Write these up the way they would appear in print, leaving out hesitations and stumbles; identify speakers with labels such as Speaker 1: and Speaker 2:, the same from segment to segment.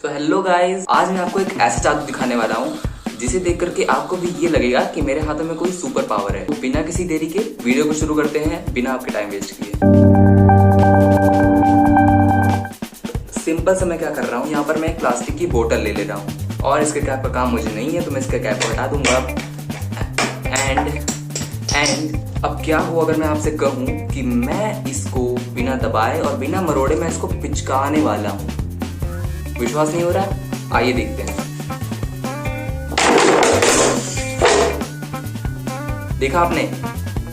Speaker 1: तो hello guys, आज मैं आपको एक ऐसा जादू दिखाने वाला हूँ जिसे देख करके आपको भी ये लगेगा कि मेरे हाथों में कोई सुपर पावर है। तो बिना किसी देरी के वीडियो को शुरू करते हैं, बिना आपके टाइम वेस्ट किए। सिंपल से मैं क्या कर रहा हूँ, यहाँ पर मैं एक प्लास्टिक की बोतल ले रहा हूँ और इसके कैप का काम मुझे नहीं है, तो मैं इसका कैप को हटा दूंगा। एंड अब क्या हो अगर मैं आपसे कहूँ कि मैं इसको बिना दबाए और बिना मरोड़े मैं इसको पिचकाने वाला हूँ। विश्वास नहीं हो रहा? आइए देखते हैं। देखा आपने?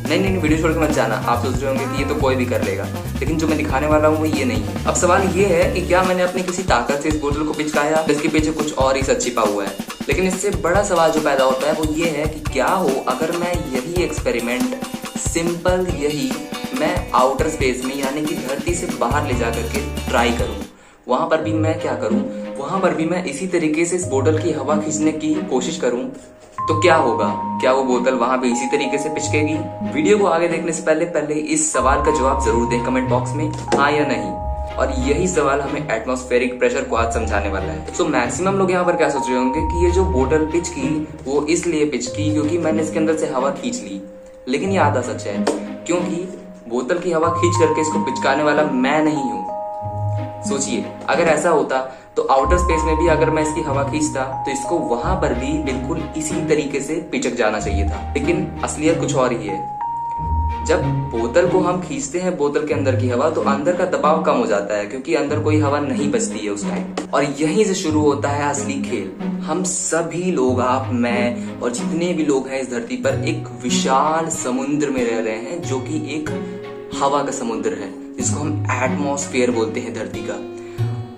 Speaker 1: नहीं, वीडियो छोड़ के मत जाना। आप सोच रहे होंगे कि ये तो कोई भी कर लेगा, लेकिन जो मैं दिखाने वाला हूँ वो ये नहीं है। अब सवाल ये है कि क्या मैंने अपनी किसी ताकत से इस बोतल को पिचकाया, इसके पीछे कुछ और ही सच छिपा हुआ है। लेकिन इससे बड़ा सवाल जो पैदा होता है वो ये है कि क्या हो अगर मैं यही एक्सपेरिमेंट सिंपल मैं आउटर स्पेस में यानी कि धरती से बाहर ले जा करके ट्राई करूं। वहां पर भी मैं क्या करूं, वहां पर भी मैं इसी तरीके से इस बोतल की हवा खींचने की कोशिश करूं, तो क्या होगा? क्या वो बोतल वहां पे इसी तरीके से पिचकेगी? वीडियो को आगे देखने से पहले इस सवाल का जवाब जरूर दें कमेंट बॉक्स में, हाँ या नहीं। और यही सवाल हमें एटमॉस्फेरिक प्रेशर को आज समझाने वाला है। तो मैक्सिमम लोग यहाँ पर क्या सोच रहे होंगे कि ये जो बोतल पिचकी वो इसलिए पिचकी क्योंकि मैंने इसके अंदर से हवा खींच ली। लेकिन ये आधा सच है, क्योंकि बोतल की हवा खींच करके इसको पिचकाने वाला मैं नहीं हूँ। सोचिए, अगर ऐसा होता तो आउटर स्पेस में भी अगर मैं इसकी हवा खींचता तो इसको वहां पर भी बिल्कुल इसी तरीके से पिचक जाना चाहिए था। लेकिन असलियत कुछ और ही है। जब बोतल को हम खींचते हैं, बोतल के अंदर की हवा, तो अंदर का दबाव कम हो जाता है क्योंकि अंदर कोई हवा नहीं बचती है उस टाइम। और यहीं से शुरू होता है असली खेल। हम सभी लोग, आप, मैं और जितने भी लोग हैं इस धरती पर, एक विशाल समुद्र में रह रहे हैं जो कि एक हवा का समुद्र है, जिसको हम एटमॉस्फेयर बोलते हैं धरती का।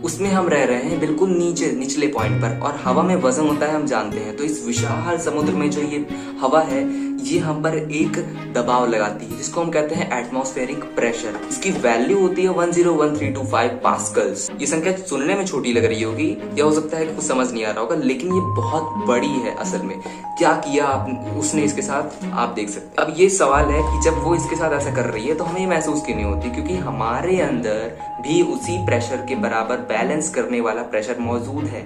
Speaker 1: उसमें हम रह रहे हैं बिल्कुल निचले पॉइंट पर, और हवा में वजन होता है, हम जानते हैं। तो इस विशाल समुद्र में जो ये हवा है, ये हम पर एक दबाव लगाती है जिसको हम कहते हैं एटमॉस्फेरिक प्रेशर। इसकी वैल्यू होती है 101325 पास्कल्स। ये संख्या सुनने में छोटी लग रही होगी, या हो सकता है कि कुछ समझ नहीं आ रहा होगा, लेकिन ये बहुत बड़ी है। असल में क्या किया उसने इसके साथ, आप देख सकते हैं। अब ये सवाल है कि जब वो इसके साथ ऐसा कर रही है तो हमें महसूस क्यों नहीं होती, क्योंकि हमारे अंदर भी उसी प्रेशर के बराबर बैलेंस करने वाला प्रेशर मौजूद है,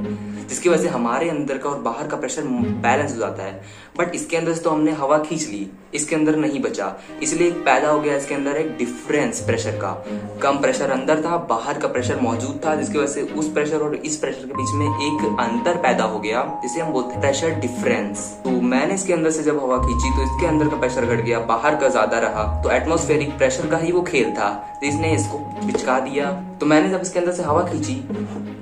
Speaker 1: जिसकी वजह से हमारे अंदर का और बाहर का प्रेशर बैलेंस हो जाता है। बट इसके अंदर से तो हमने हवा खींच ली, इसके अंदर नहीं बचा, इसलिए पैदा हो गया इसके अंदर एक डिफरेंस प्रेशर का। कम प्रेशर अंदर था, बाहर का प्रेशर मौजूद था, जिसकी वजह से उस प्रेशर और इस प्रेशर के बीच में एक अंतर पैदा हो गया, जिसे हम बोलते हैं प्रेशर डिफरेंस। तो मैंने इसके अंदर से जब हवा खींची तो इसके अंदर का प्रेशर घट गया, बाहर का ज्यादा रहा। तो एटमॉस्फेरिक प्रेशर का ही वो खेल था जिसने इसको पिचका दिया। तो मैंने जब इसके अंदर से हवा खींची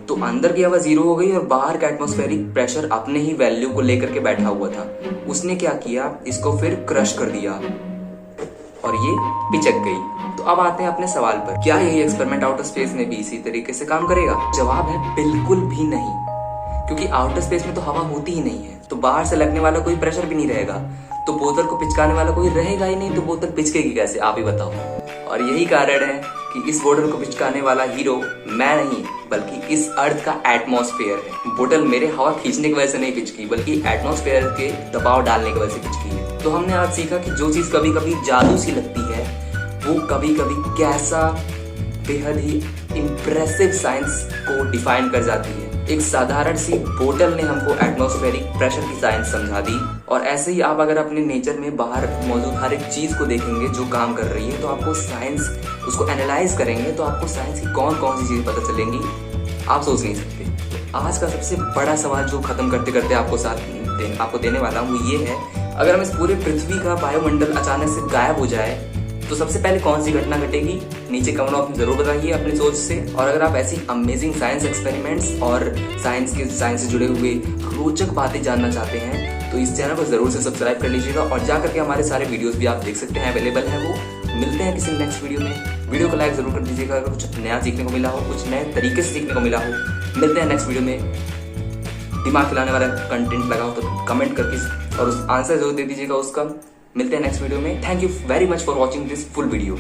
Speaker 1: तो अंदर की हवा 0 हो गई और बाहर का एटमॉस्फेरिक प्रेशर अपने ही वैल्यू को लेकर के बैठा हुआ था। उसने क्या किया, इसको फिर क्रश कर दिया और ये पिचक गई। तो अब आते हैं अपने सवाल पर, क्या यही एक्सपेरिमेंट आउटर स्पेस में भी इसी तरीके से काम करेगा? जवाब है बिल्कुल भी नहीं, क्योंकि आउटर स्पेस में तो हवा होती ही नहीं है, तो बाहर से लगने वाला कोई प्रेशर भी नहीं रहेगा, तो बोतल को पिचकाने वाला कोई रहेगा ही नहीं, तो बोतल पिचकेगी कैसे, आप ही बताओ। और यही कारण है कि इस बोतल को पिचकाने वाला हीरो मैं नहीं, बल्कि इस अर्थ का एटमॉस्फेयर है। बोतल मेरे हवा खींचने की वजह से नहीं पिचकी, बल्कि एटमॉस्फेयर के दबाव डालने की वजह से पिचकी है। तो हमने आज सीखा कि जो चीज कभी कभी जादू सी लगती है, वो कभी कभी कैसा बेहद ही इम्प्रेसिव साइंस को डिफाइन कर जाती है। एक साधारण सी बोतल ने हमको एटमॉस्फेरिक प्रेशर की साइंस समझा दी। और ऐसे ही आप अगर अपने नेचर में बाहर मौजूद हर एक चीज को देखेंगे जो काम कर रही है, तो आपको साइंस उसको एनालाइज करेंगे तो आपको साइंस की कौन कौन सी चीजें पता चलेंगी, आप सोच नहीं सकते। आज का सबसे बड़ा सवाल जो खत्म करते करते आपको देने वाला हूँ वो ये है, अगर हम इस पूरे पृथ्वी का वायुमंडल अचानक से गायब हो जाए तो सबसे पहले कौन सी घटना घटेगी? नीचे कमेंट बॉक्स में जरूर बताइए अपनी सोच से। और अगर आप ऐसी अमेजिंग साइंस एक्सपेरिमेंट्स और साइंस से जुड़े हुए रोचक बातें जानना चाहते हैं तो इस चैनल को जरूर से सब्सक्राइब कर लीजिएगा, और जाकर के हमारे सारे वीडियोस भी आप देख सकते हैं, अवेलेबल है वो। मिलते हैं किसी नेक्स्ट वीडियो में। वीडियो को लाइक जरूर कर दीजिएगा अगर कुछ नया सीखने को मिला हो, कुछ नए तरीके से सीखने को मिला हो। मिलते हैं नेक्स्ट वीडियो में। दिमाग खिलाने वाला कंटेंट लगा हो तो कमेंट करके और उस आंसर जरूर दे दीजिएगा उसका। मिलते हैं नेक्स्ट वीडियो में। Thank you very much for watching this full video.